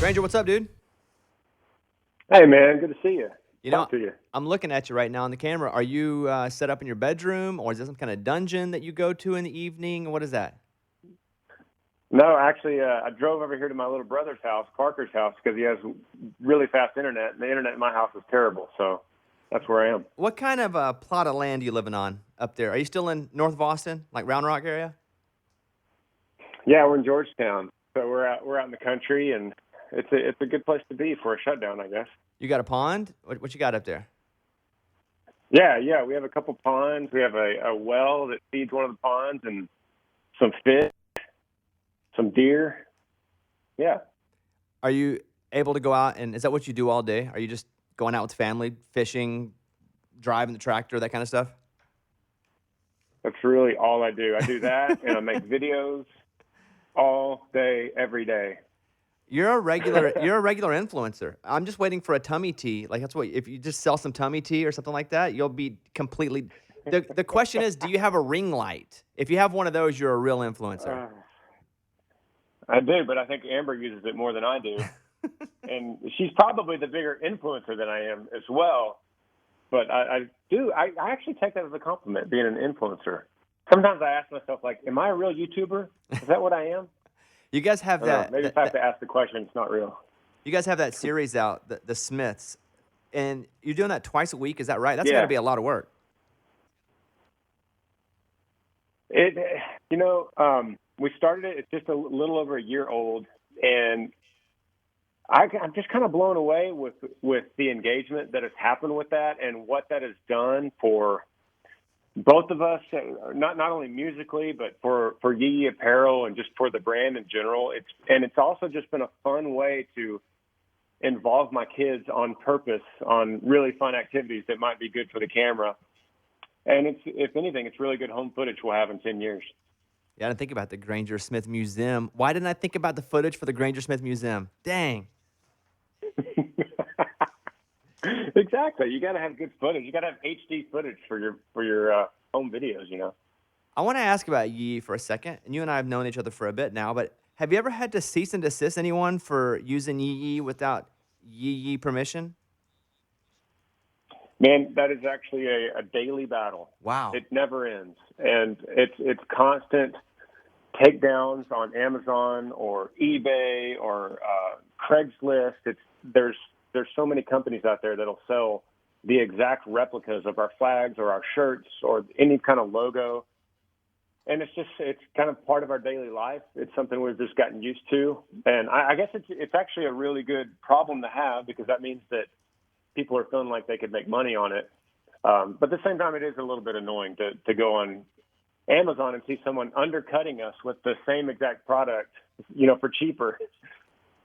Granger, what's up, dude? Hey, man. Good to see you. Talk to you. I'm looking at you right now on the camera. Are you set up in your bedroom, or is this some kind of dungeon that you go to in the evening? What is that? No, actually, I drove over here to my little brother's house, Parker's house, because he has really fast internet, and the internet in my house is terrible. So that's where I am. What kind of plot of land are you living on up there? Are you still in north of Austin, like Round Rock area? Yeah, we're in Georgetown, so we're out in the country, and it's a good place to be for a shutdown, I guess. You got a pond? What you got up there? Yeah. We have a couple ponds. We have a well that feeds one of the ponds, and some fish, some deer. Yeah. Are you able to go out, and is that what you do all day? Are you just going out with family, fishing, driving the tractor, that kind of stuff? That's really all I do. I do that, and I make videos all day, every day. You're a regular influencer. I'm just waiting for a tummy tea. Like, that's what, if you just sell some tummy tea or something like that, you'll be completely. The question is, do you have a ring light? If you have one of those, you're a real influencer. I do, but I think Amber uses it more than I do. And she's probably the bigger influencer than I am as well. But I actually take that as a compliment, being an influencer. Sometimes I ask myself, like, am I a real YouTuber? Is that what I am? You guys have that. Maybe if I have to ask the question, it's not real. You guys have that series out, the Smiths, and you're doing that twice a week. Is that right? That's got to be a lot of work. We started it. It's just a little over a year old, and I'm just kind of blown away with the engagement that has happened with that and what that has done for both of us, not only musically, but for Yee Yee Apparel and just for the brand in general. It's also just been a fun way to involve my kids on purpose on really fun activities that might be good for the camera. And if anything, it's really good home footage we'll have in 10 years. Yeah, I didn't think about the Granger Smith Museum. Why didn't I think about the footage for the Granger Smith Museum? Dang. Exactly. You got to have good footage. You got to have HD footage for your home videos, you know. I want to ask about Yee for a second. And you and I have known each other for a bit now, but have you ever had to cease and desist anyone for using Yee without Yee permission? Man, that is actually a daily battle. Wow. It never ends. And it's constant takedowns on Amazon or eBay or Craigslist. There's so many companies out there that'll sell the exact replicas of our flags or our shirts or any kind of logo. And it's kind of part of our daily life. It's something we've just gotten used to. And I guess it's actually a really good problem to have, because that means that people are feeling like they could make money on it. But at the same time, it is a little bit annoying to go on Amazon and see someone undercutting us with the same exact product, for cheaper.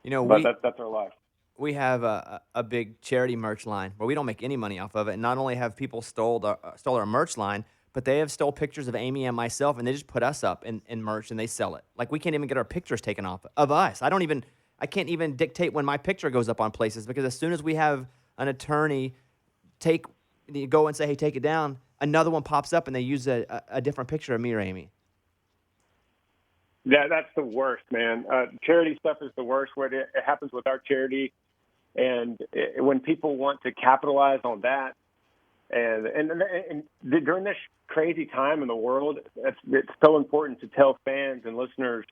But that's our life. We have a big charity merch line where we don't make any money off of it. And not only have people stole our merch line, but they have stole pictures of Amy and myself, and they just put us up in merch and they sell it. Like, we can't even get our pictures taken off of us. I can't even dictate when my picture goes up on places, because as soon as we have an attorney go and say, hey, take it down, another one pops up and they use a different picture of me or Amy. Yeah, that's the worst, man. Charity stuff is the worst. Where it happens with our charity, and when people want to capitalize on that, and during this crazy time in the world, it's so important to tell fans and listeners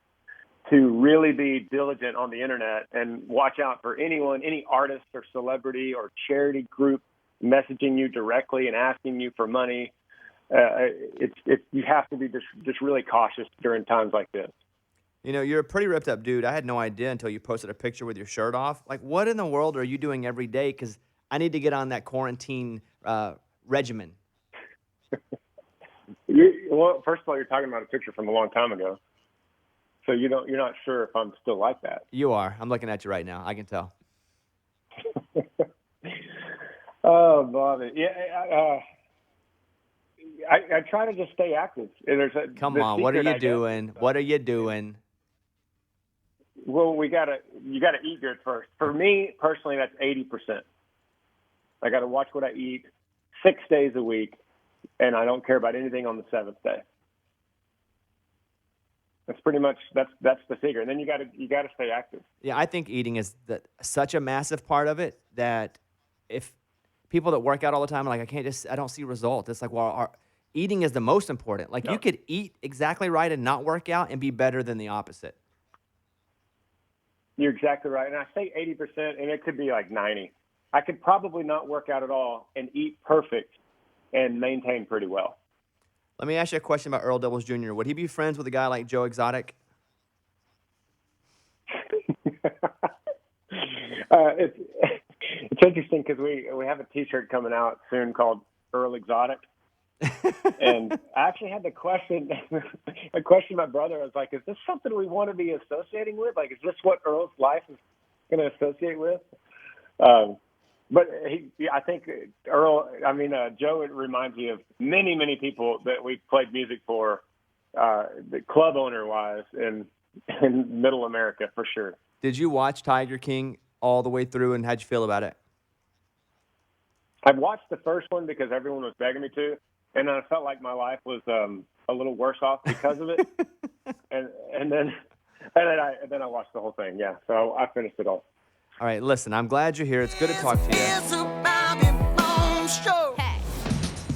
to really be diligent on the internet and watch out for anyone, any artist or celebrity or charity group messaging you directly and asking you for money. You have to be just really cautious during times like this. You're a pretty ripped up dude. I had no idea until you posted a picture with your shirt off. Like, what in the world are you doing every day? Because I need to get on that quarantine regimen. Well, first of all, you're talking about a picture from a long time ago. So you're not sure if I'm still like that. You are. I'm looking at you right now. I can tell. Oh, Bobby. Yeah. I try to just stay active. Come on. What are you doing? What are you doing? Well, you got to eat good first. For me personally, that's 80%. I got to watch what I eat 6 days a week, and I don't care about anything on the seventh day. That's pretty much that's the secret. And then you got to stay active. Yeah, I think eating is such a massive part of it that if people that work out all the time are like, I don't see results. It's like, well, eating is the most important. Like, No. you could eat exactly right and not work out and be better than the opposite. You're exactly right. And I say 80%, and it could be like 90. I could probably not work out at all and eat perfect and maintain pretty well. Let me ask you a question about Earl Dibbles Jr. Would he be friends with a guy like Joe Exotic? It's interesting because we have a T-shirt coming out soon called Earl Exotic. And I actually had a question my brother. I was like, is this something we want to be associating with? Like, is this what Earl's life is going to associate with? But I think Joe, it reminds me of many, many people that we played music for, the club owner-wise in Middle America, for sure. Did you watch Tiger King all the way through, and how'd you feel about it? I watched the first one because everyone was begging me to, and I felt like my life was a little worse off because of it. and then I watched the whole thing. Yeah, so I finished it all. All right, listen, I'm glad you're here. It's good to talk to you.